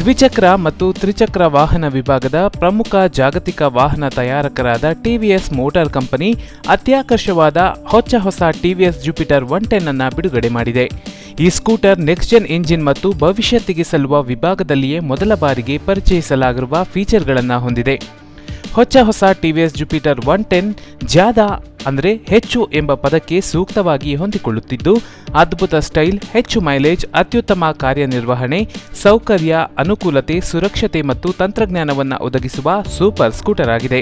ದ್ವಿಚಕ್ರ ಮತ್ತು ತ್ರಿಚಕ್ರ ವಾಹನ ವಿಭಾಗದ ಪ್ರಮುಖ ಜಾಗತಿಕ ವಾಹನ ತಯಾರಕರಾದ ಟಿವಿಎಸ್ ಮೋಟಾರ್ ಕಂಪನಿ ಅತ್ಯಾಕರ್ಷವಾದ ಹೊಸ ಟಿವಿಎಸ್ ಜುಪಿಟರ್ 110 ಅನ್ನು ಬಿಡುಗಡೆ ಮಾಡಿದೆ. ಈ ಸ್ಕೂಟರ್ ನೆಕ್ಸ್ಟ್ ಜೆನ್ ಇಂಜಿನ್ ಮತ್ತು ಭವಿಷ್ಯತ್ತಿಗೆ ಸಲ್ಲುವ ವಿಭಾಗದಲ್ಲಿಯೇ ಮೊದಲ ಬಾರಿಗೆ ಪರಿಚಯಿಸಲಾಗಿರುವ ಫೀಚರ್ಗಳನ್ನು ಹೊಂದಿದೆ. ಹೊಸ ಟಿವಿಎಸ್ ಜುಪಿಟರ್ 110 ಜಾದಾ ಅಂದರೆ ಹೆಚ್ಚು ಎಂಬ ಪದಕ್ಕೆ ಸೂಕ್ತವಾಗಿ ಹೊಂದಿಕೊಳ್ಳುತ್ತಿದ್ದು, ಅದ್ಭುತ ಸ್ಟೈಲ್, ಹೆಚ್ಚು ಮೈಲೇಜ್, ಅತ್ಯುತ್ತಮ ಕಾರ್ಯನಿರ್ವಹಣೆ, ಸೌಕರ್ಯ, ಅನುಕೂಲತೆ, ಸುರಕ್ಷತೆ ಮತ್ತು ತಂತ್ರಜ್ಞಾನವನ್ನು ಒದಗಿಸುವ ಸೂಪರ್ ಸ್ಕೂಟರ್ ಆಗಿದೆ.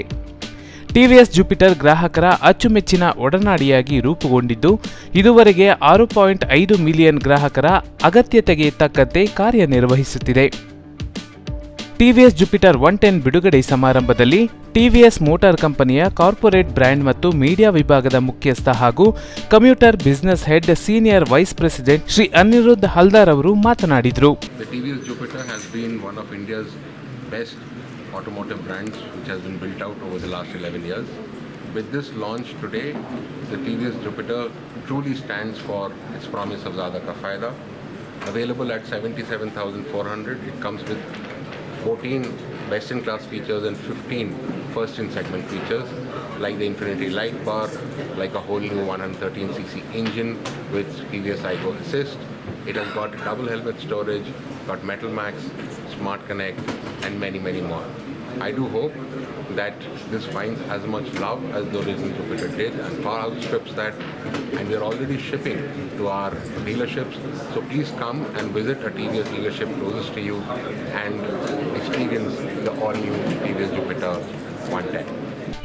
ಟಿವಿಎಸ್ ಜುಪಿಟರ್ ಗ್ರಾಹಕರ ಅಚ್ಚುಮೆಚ್ಚಿನ ಒಡನಾಡಿಯಾಗಿ ರೂಪುಗೊಂಡಿದ್ದು, ಇದುವರೆಗೆ 6.5 ಮಿಲಿಯನ್ ಗ್ರಾಹಕರ ಅಗತ್ಯತೆಗೆ ತಕ್ಕಂತೆ ಕಾರ್ಯನಿರ್ವಹಿಸುತ್ತಿದೆ. ಟಿವಿಎಸ್ ಜುಪಿಟರ್ 110 ಬಿಡುಗಡೆ ಸಮಾರಂಭದಲ್ಲಿ ಟಿವಿಎಸ್ ಮೋಟಾರ್ ಕಂಪನಿಯ ಕಾರ್ಪೊರೇಟ್ ಬ್ರ್ಯಾಂಡ್ ಮತ್ತು ಮೀಡಿಯಾ ವಿಭಾಗದ ಮುಖ್ಯಸ್ಥ ಹಾಗೂ commuter business head senior vice president Shri Aniruddh Haldar ಅವರು ಮಾತನಾಡಿದರು. TVS Jupiter has been one of India's best automotive brands which has been built out over the last 11 years. With this launch today, the TVS Jupiter truly stands for its promise of Zyada Ka Fayda. Available at 77,400, it comes with 14 best-in-class features and 15 first-in-segment features like the Infinity Light Bar, like a whole new 113cc engine with TVS iGo Assist. It has got double helmet storage, got Metal Max, Smart Connect and many more. I do hope that this finds as much love as the original Jupiter did and far outstrips that, and we are already shipping to our dealerships, so please come and visit a TVS dealership closest to you and experience the all-new TVS Jupiter 110.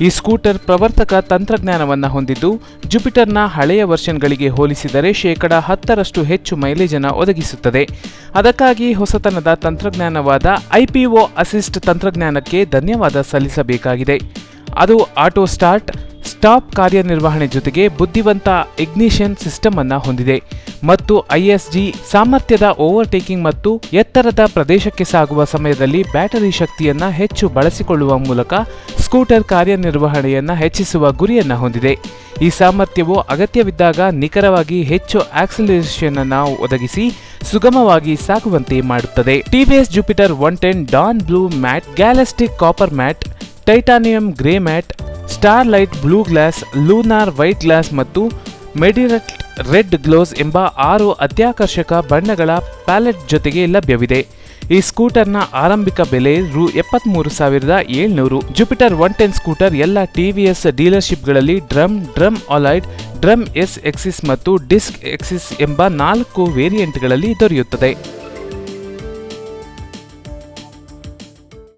ಈ scooter ಪ್ರವರ್ತಕ ತಂತ್ರಜ್ಞಾನವನ್ನು ಹೊಂದಿದ್ದು, ಜುಪಿಟರ್ನ ಹಳೆಯ ವರ್ಷನ್ಗಳಿಗೆ ಹೋಲಿಸಿದರೆ 10% ಹೆಚ್ಚು mileage ಅನ್ನು ಒದಗಿಸುತ್ತದೆ. ಅದಕ್ಕಾಗಿ ಹೊಸತನದ ತಂತ್ರಜ್ಞಾನವಾದ IPO assist ತಂತ್ರಜ್ಞಾನಕ್ಕೆ ಧನ್ಯವಾದ ಸಲ್ಲಿಸಬೇಕಾಗಿದೆ. ಅದು ಆಟೋ ಸ್ಟಾಪ್ ಕಾರ್ಯನಿರ್ವಹಣೆ ಜೊತೆಗೆ ಬುದ್ಧಿವಂತ ಇಗ್ನಿಷನ್ ಸಿಸ್ಟಮ್ ಅನ್ನು ಹೊಂದಿದೆ ಮತ್ತು ISG ಸಾಮರ್ಥ್ಯದ ಓವರ್ಟೇಕಿಂಗ್ ಮತ್ತು ಎತ್ತರದ ಪ್ರದೇಶಕ್ಕೆ ಸಾಗುವ ಸಮಯದಲ್ಲಿ ಬ್ಯಾಟರಿ ಶಕ್ತಿಯನ್ನು ಹೆಚ್ಚು ಬಳಸಿಕೊಳ್ಳುವ ಮೂಲಕ ಸ್ಕೂಟರ್ ಕಾರ್ಯನಿರ್ವಹಣೆಯನ್ನು ಹೆಚ್ಚಿಸುವ ಗುರಿಯನ್ನು ಹೊಂದಿದೆ. ಈ ಸಾಮರ್ಥ್ಯವು ಅಗತ್ಯವಿದ್ದಾಗ ನಿಖರವಾಗಿ ಹೆಚ್ಚು ಆಕ್ಸಿಲರೇಷನ್ ಅನ್ನು ಒದಗಿಸಿ ಸುಗಮವಾಗಿ ಸಾಗುವಂತೆ ಮಾಡುತ್ತದೆ. TVS Jupiter 110 dawn blue matte, galactic copper matte, titanium grey matte, starlight blue gloss, lunar white gloss ಮತ್ತು ಮೆಡಿರಟ್ ರೆಡ್ ಗ್ಲೋಸ್ ಎಂಬ 6 ಅತ್ಯಾಕರ್ಷಕ ಬಣ್ಣಗಳ ಪ್ಯಾಲೆಟ್ ಜೊತೆಗೆ ಲಭ್ಯವಿದೆ. ಈ ಸ್ಕೂಟರ್ನ ಆರಂಭಿಕ ಬೆಲೆ ರು. 73,700. ಜುಪಿಟರ್ 110 ಸ್ಕೂಟರ್ ಎಲ್ಲ ಟಿವಿಎಸ್ ಡೀಲರ್ಶಿಪ್ಗಳಲ್ಲಿ drum alloy, drum S X C ಮತ್ತು ಡಿಸ್ಕ್ ಎಕ್ಸಿಸ್ ಎಂಬ 4 ವೇರಿಯಂಟ್ಗಳಲ್ಲಿ ದೊರೆಯುತ್ತದೆ.